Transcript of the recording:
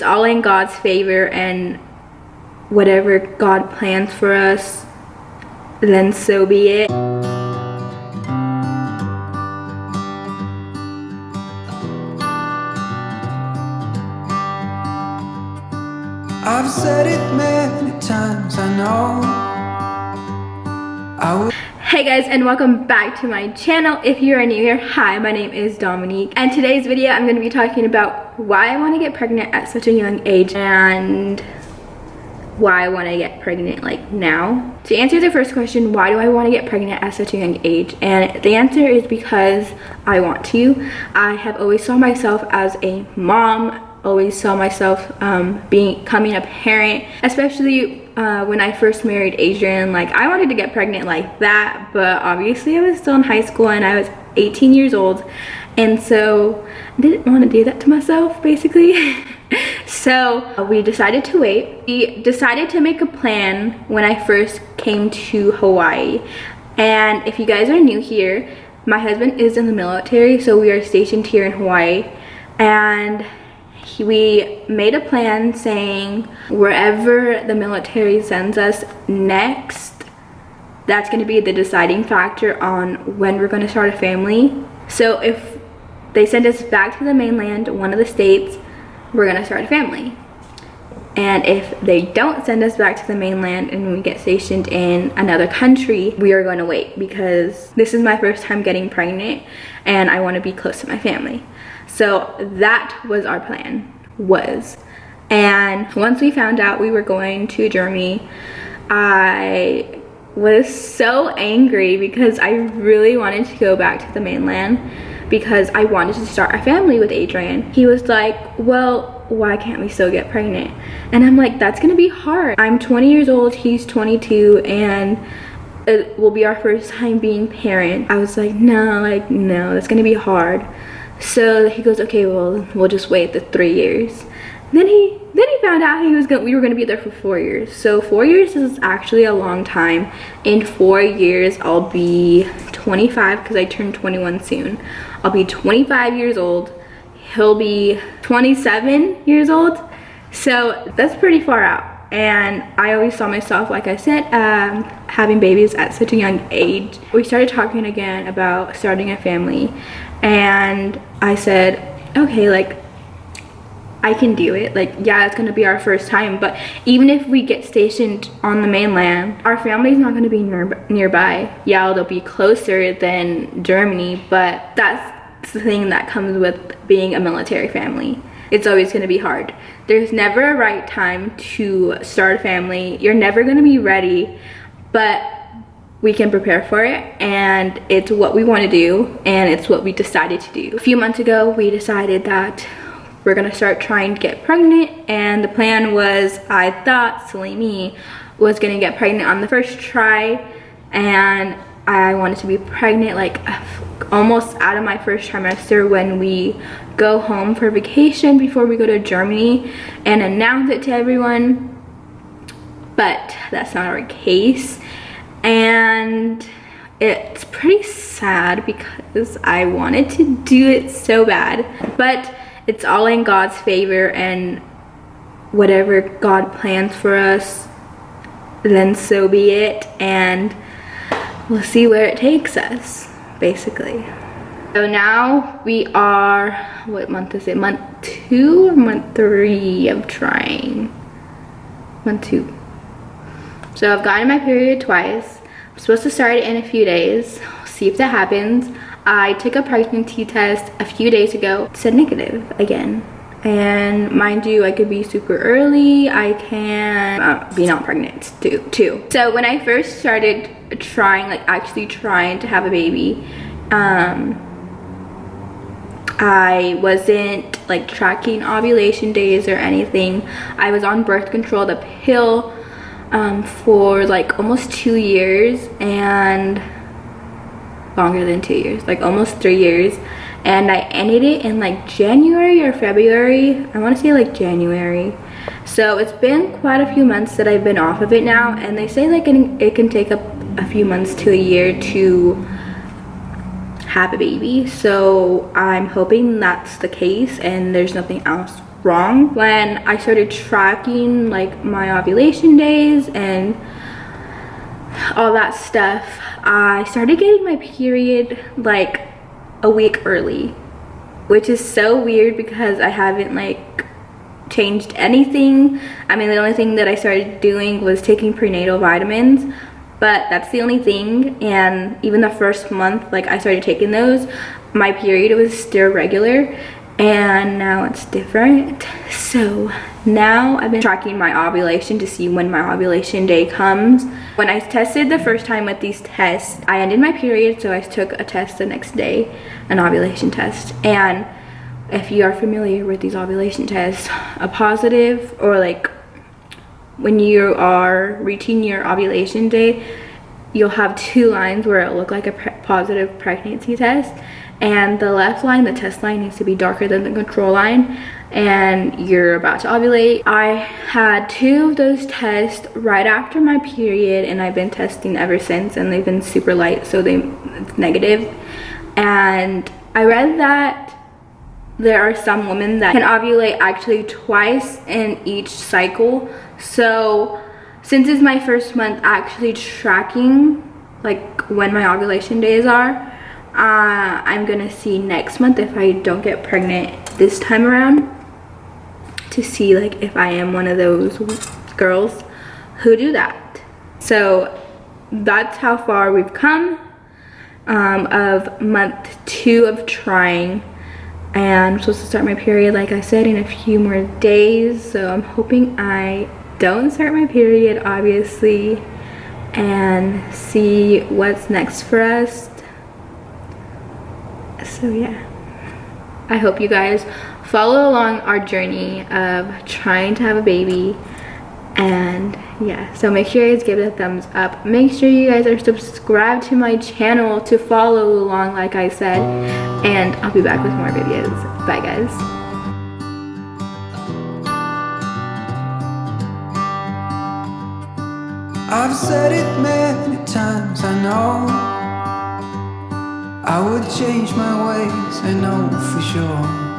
It's all in God's favor, and whatever God plans for us, then so be it. I've said it many times, I know. Hey guys, and welcome back to my channel. If you are new here, hi, my name is Dominique, and today's video I'm going to be talking about why I want to get pregnant at such a young age and why I want to get pregnant like now. To answer the first question, why do I want to get pregnant at such a young age? And the answer is because I want to. I have always saw myself as a mom, always saw myself becoming a parent, especially when I first married Adrian. Like, I wanted to get pregnant like that, but obviously I was still in high school and I was 18 years old, and so I didn't want to do that to myself, basically. So we decided to wait. We decided to make a plan when I first came to Hawaii. And if you guys are new here, my husband is in the military, so we are stationed here in Hawaii, and we made a plan saying wherever the military sends us next, that's going to be the deciding factor on when we're going to start a family. So if they send us back to the mainland, one of the states, we're going to start a family. And if they don't send us back to the mainland and we get stationed in another country, we are going to wait, because this is my first time getting pregnant and I want to be close to my family. So that was our plan, and once we found out we were going to Germany, I was so angry because I really wanted to go back to the mainland because I wanted to start a family with Adrian. He was like, well, why can't we still get pregnant? And I'm like, that's gonna be hard. I'm 20 years old, he's 22, and it will be our first time being parent. I was like, no, that's gonna be hard. So he goes, okay, well, we'll just wait the 3 years. Then he found out we were gonna be there for 4 years. So 4 years is actually a long time. In 4 years, I'll be 25 because I turned 21 soon. I'll be 25 years old. He'll be 27 years old. So that's pretty far out. And I always saw myself, like I said, having babies at such a young age. We started talking again about starting a family, and I said, okay, like, I can do it. Like, yeah, it's gonna be our first time, but even if we get stationed on the mainland, our family's not gonna be nearby. Yeah, they'll be closer than Germany, but that's the thing that comes with being a military family. It's always gonna be hard. There's never a right time to start a family. You're never gonna be ready, but we can prepare for it, and it's what we want to do, and it's what we decided to do. A few months ago, we decided that we're gonna start trying to get pregnant, and the plan was, I thought Salimi was gonna get pregnant on the first try, and I wanted to be pregnant like almost out of my first trimester when we go home for vacation before we go to Germany and announce it to everyone. But that's not our case, and it's pretty sad because I wanted to do it so bad, but it's all in God's favor, and whatever God plans for us, then so be it, and we'll see where it takes us, basically. So now we are, what month is it? Month 2 or month 3 of trying? Month 2. So I've gotten my period twice. I'm supposed to start it in a few days. See if that happens. I took a pregnancy test a few days ago. It said negative again. And mind you, I could be super early. I can be not pregnant too. So when I first started trying, like actually trying to have a baby, I wasn't like tracking ovulation days or anything. I was on birth control, the pill, for like almost 2 years, and longer than 2 years, like almost 3 years. And I ended it in like January or February. I want to say like January. So it's been quite a few months that I've been off of it now, and they say like it can take up a few months to a year to have a baby. So I'm hoping that's the case and there's nothing else wrong. When I started tracking like my ovulation days and all that stuff, I started getting my period like a week early, which is so weird because I haven't like changed anything. I mean, the only thing that I started doing was taking prenatal vitamins, but that's the only thing. And even the first month like I started taking those, my period was still regular, and now it's different. So now I've been tracking my ovulation to see when my ovulation day comes. When I tested the first time with these tests, I ended my period, so I took a test the next day, an ovulation test. And if you are familiar with these ovulation tests, a positive, or like when you are reaching your ovulation day, you'll have two lines where it look like a positive pregnancy test, and the left line, the test line, needs to be darker than the control line, and you're about to ovulate. I had 2 of those tests right after my period, and I've been testing ever since, and they've been super light, so it's negative. And I read that there are some women that can ovulate actually twice in each cycle. So since it's my first month actually tracking like when my ovulation days are, I'm gonna see next month if I don't get pregnant this time around, to see like if I am one of those girls who do that. So that's how far we've come of month 2 of trying. And I'm supposed to start my period, like I said, in a few more days, so I'm hoping I don't start my period, obviously, and see what's next for us. So yeah, I hope you guys follow along our journey of trying to have a baby. And yeah, so make sure you guys give it a thumbs up. Make sure you guys are subscribed to my channel to follow along, like I said, and I'll be back with more videos. Bye guys. I've said it many times, I know I would change my ways, I know for sure.